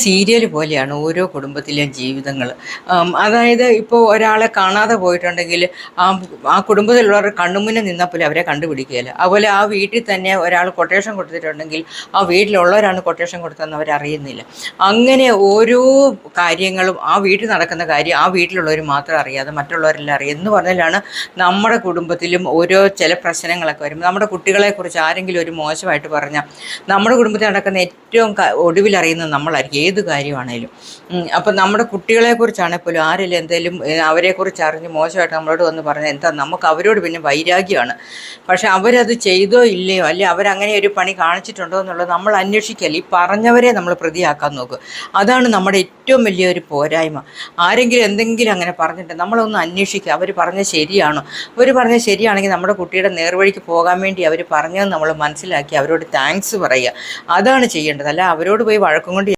Serial പോലെയാണ് ഓരോ കുടുംബത്തിലെയും ജീവിതങ്ങൾ. അതായത് ഇപ്പോൾ ഒരാളെ കാണാതെ പോയിട്ടുണ്ടെങ്കിൽ ആ ആ കുടുംബത്തിലുള്ളവർ കണ്ണുമുന്നിൽ നിന്നാൽ പോലും അവരെ കണ്ടുപിടിക്കുകയില്ല. അതുപോലെ ആ വീട്ടിൽ തന്നെ ഒരാൾ കൊട്ടേഷൻ കൊടുത്തിട്ടുണ്ടെങ്കിൽ ആ വീട്ടിലുള്ളവരാണ് കൊട്ടേഷൻ കൊടുത്തതെന്ന് അവരറിയുന്നില്ല. അങ്ങനെ ഓരോ കാര്യങ്ങളും ആ വീട്ടിൽ നടക്കുന്ന കാര്യം ആ വീട്ടിലുള്ളവർ മാത്രം അറിയാതെ മറ്റുള്ളവരെല്ലാം അറിയും എന്ന് പറഞ്ഞാലാണ് നമ്മുടെ കുടുംബത്തിലും ഓരോ ചില പ്രശ്നങ്ങളൊക്കെ വരും. നമ്മുടെ കുട്ടികളെക്കുറിച്ച് ആരെങ്കിലും ഒരു മോശമായിട്ട് പറഞ്ഞാൽ നമ്മുടെ കുടുംബത്തിൽ നടക്കുന്ന ഏറ്റവും ഒടുവിൽ അറിയുന്നത് നമ്മളായിരിക്കും, ഏത് കാര്യമാണേലും. അപ്പം നമ്മുടെ കുട്ടികളെക്കുറിച്ചാണെങ്കിൽ പോലും ആരെങ്കിലും എന്തെങ്കിലും അവരെക്കുറിച്ച് അറിഞ്ഞ് മോശമായിട്ട് നമ്മളോട് വന്ന് പറഞ്ഞാൽ എന്താ, നമുക്ക് അവരോട് പിന്നെ വൈരാഗ്യമാണ്. പക്ഷെ അവരത് ചെയ്തോ ഇല്ലയോ, അല്ലെ അവരങ്ങനെ ഒരു പണി കാണിച്ചിട്ടുണ്ടോ എന്നുള്ളത് നമ്മൾ അന്വേഷിക്കല്ല, ഈ പറഞ്ഞവരെ നമ്മൾ പ്രതിയാക്കാൻ നോക്കുക. അതാണ് നമ്മുടെ ഏറ്റവും വലിയൊരു പോരായ്മ. ആരെങ്കിലും എന്തെങ്കിലും അങ്ങനെ പറഞ്ഞിട്ട് നമ്മളൊന്ന് അന്വേഷിക്കുക, അവർ പറഞ്ഞത് ശരിയാണോ. അവർ പറഞ്ഞത് ശരിയാണെങ്കിൽ നമ്മുടെ കുട്ടിയുടെ നേർവഴിക്ക് പോകാൻ വേണ്ടി അവർ പറഞ്ഞതെന്ന് നമ്മൾ മനസ്സിലാക്കി അവരോട് താങ്ക്സ് പറയുക. അതാണ് ചെയ്യേണ്ടത്. അല്ല അവരോട് പോയി വഴക്കും കൊണ്ട്